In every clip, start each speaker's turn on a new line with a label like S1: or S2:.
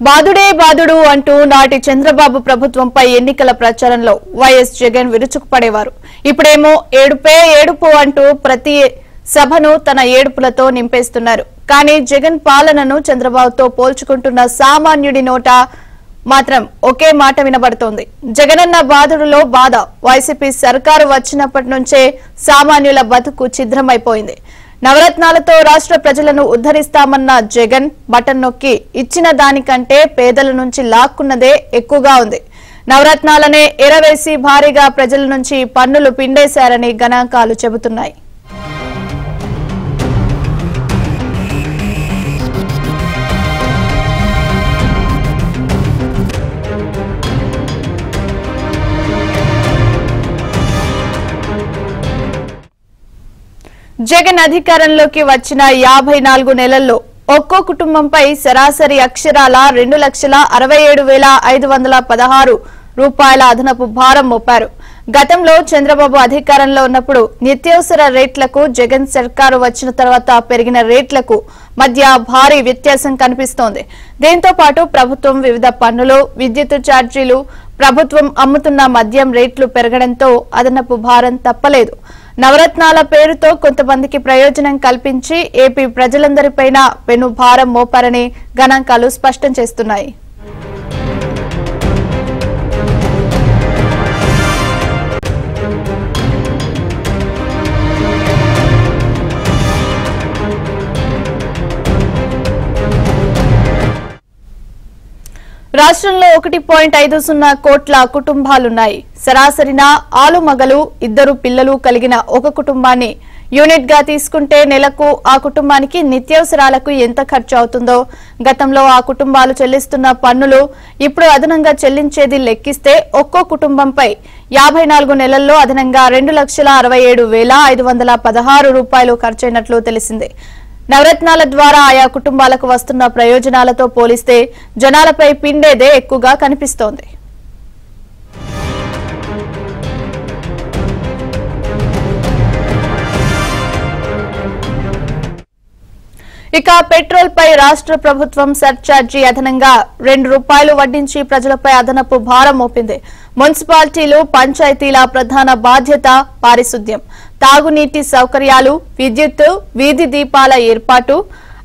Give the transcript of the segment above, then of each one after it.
S1: బాదుడే బాదుడు అంటూ నాటి చంద్రబాబు ప్రభుత్వంపై ఎన్నికల ప్రచారంలో వైఎస్ జగన్ విరుచుకుపడేవారు. ఇప్పుడేమో ఏడుపే ఏడుపు అంటూ ప్రతి సభను తన ఏడుపులతో నింపేస్తున్నారు. కానీ జగన్ పాలనను చంద్రబాబుతో పోల్చుకుంటున్న సామాన్యుడి నోట మాత్రం ఒకే మాట వినబడుతోంది. జగనన్న బాదుడులో బాధ. వైసీపీ సర్కారు వచ్చినప్పటి నుంచే సామాన్యుల బతుకు ఛిద్రమైపోయింది. నవరత్నాలతో రాష్ట్ర ప్రజలను ఉద్ధరిస్తామన్న జగన్ బటన్ నొక్కి ఇచ్చిన దానికంటే పేదల నుంచి లాక్కున్నదే ఎక్కువగా ఉంది. నవరత్నాలనే ఎరవేసి భారీగా ప్రజల నుంచి పన్నులు పిండేశారని గణాంకాలు చెబుతున్నాయి. జగన్ అధికారంలోకి వచ్చిన 54 నెలల్లో ఒక్కో కుటుంబంపై సరాసరి అక్షరాల 2,67,516 రూపాయల అదనపు భారం మోపారు. గతంలో చంద్రబాబు అధికారంలో ఉన్నప్పుడు నిత్యావసర రేట్లకు జగన్ సర్కారు వచ్చిన తర్వాత పెరిగిన రేట్లకు మధ్య భారీ వ్యత్యాసం కనిపిస్తోంది. దీంతో పాటు ప్రభుత్వం వివిధ పన్నులు, విద్యుత్ ఛార్జీలు, ప్రభుత్వం అమ్ముతున్న మద్యం రేట్లు పెరగడంతో అదనపు భారం తప్పలేదు. నవరత్నాల పేరుతో కొంతమందికి ప్రయోజనం కల్పించి ఏపీ ప్రజలందరిపైన పెను భారం మోపారని గణాంకాలు స్పష్టం చేస్తున్నాయి. రాష్ట్రంలో 1.50 కోట్ల కుటుంబాలున్నాయి. సరాసరిన ఆలుమగలు, 2 పిల్లలు కలిగిన ఒక కుటుంబాన్ని యూనిట్ గా తీసుకుంటే నెలకు ఆ కుటుంబానికి నిత్యావసరాలకు ఎంత ఖర్చు అవుతుందో, గతంలో ఆ కుటుంబాలు చెల్లిస్తున్న పన్నులు, ఇప్పుడు అదనంగా చెల్లించేది లెక్కిస్తే ఒక్కో కుటుంబంపై 54 నెలల్లో అదనంగా 2,67,516 రూపాయలు ఖర్చయినట్లు తెలిసింది. నవరత్నాల ద్వారా ఆయా కుటుంబాలకు వస్తున్న ప్రయోజనాలతో పోలిస్తే జనాలపై పిండేదే ఎక్కువగా కనిపిస్తోంది. ఇక పెట్రోల్ పై రాష్ట్ర ప్రభుత్వం సర్ఛార్జీ అదనంగా ₹2 వడ్డించి ప్రజలపై అదనపు భారం మోపింది. మున్సిపాలిటీలు, పంచాయతీల ప్రధాన బాధ్యత పారిశుద్ధ్యం, తాగునీటి సౌకర్యాలు, విద్యుత్, వీధి దీపాల ఏర్పాటు.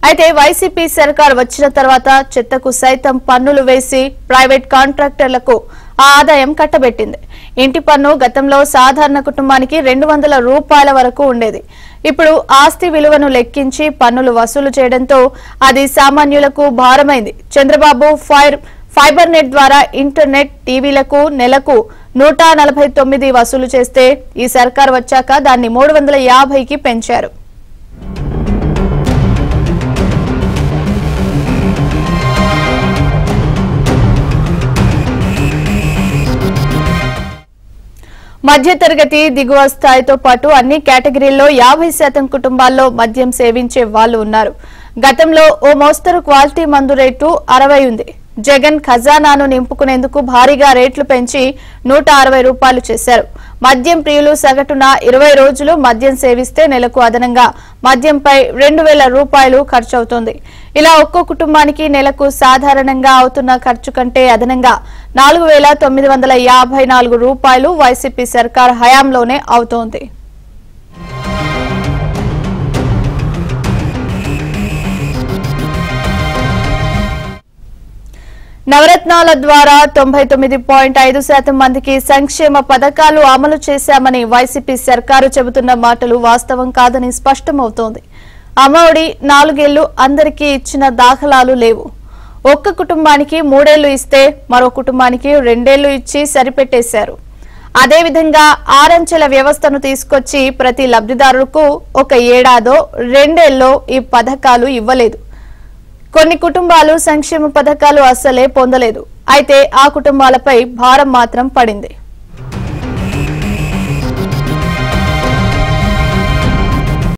S1: అయితే వైసీపీ సర్కార్ వచ్చిన తర్వాత చెత్తకు సైతం పన్నులు వేసి ప్రైవేట్ కాంట్రాక్టర్లకు ఆ ఆదాయం కట్టబెట్టింది. ఇంటి పన్ను గతంలో సాధారణ కుటుంబానికి ₹200 వరకు ఉండేది. ఇప్పుడు ఆస్తి విలువను లెక్కించి పన్నులు వసూలు చేయడంతో అది సామాన్యులకు భారమైంది. చంద్రబాబు ఫైబర్ నెట్ ద్వారా ఇంటర్నెట్, టీవీలకు నెలకు 149 వసూలు చేస్తే ఈ సర్కార్ వచ్చాక దాన్ని 350కి పెంచారు. మధ్యతరగతి, దిగువ స్థాయితో పాటు అన్ని కేటగిరీల్లో 50% కుటుంబాల్లో మద్యం సేవించే వాళ్లు ఉన్నారు. గతంలో ఓ మోస్తరు క్వాలిటీ మందు రేటు 60 ఉంది. జగన్ ఖజానాను నింపుకునేందుకు భారీగా రేట్లు పెంచి ₹160 చేశారు. మద్యం ప్రియులు సగటున 20 రోజులు మద్యం సేవిస్తే నెలకు అదనంగా మద్యంపై ₹2,000 ఖర్చవుతోంది. ఇలా ఒక్కో కుటుంబానికి నెలకు సాధారణంగా అవుతున్న ఖర్చు కంటే అదనంగా ₹4,954 వైసీపీ సర్కార్ హయాంలోనే అవుతోంది. నవరత్నాల ద్వారా 99.5% మందికి సంక్షేమ పథకాలు అమలు చేశామని వైసీపీ సర్కారు చెబుతున్న మాటలు వాస్తవం కాదని స్పష్టమవుతోంది. అమ్మఒడి 4 ఏళ్లు అందరికీ ఇచ్చిన దాఖలాలు లేవు. ఒక్క కుటుంబానికి 3 ఏళ్లు ఇస్తే మరో కుటుంబానికి 2 ఏళ్లు ఇచ్చి సరిపెట్టేశారు. అదేవిధంగా 6 అంచెల వ్యవస్థను తీసుకొచ్చి ప్రతి లబ్ధిదారులకు 1 ఏడాదో 2 ఏళ్లో ఈ పథకాలు ఇవ్వలేదు. కొన్ని కుటుంబాలు సంక్షేమ పథకాలు అస్సలే పొందలేదు. అయితే ఆ కుటుంబాలపై భారం మాత్రం పడింది.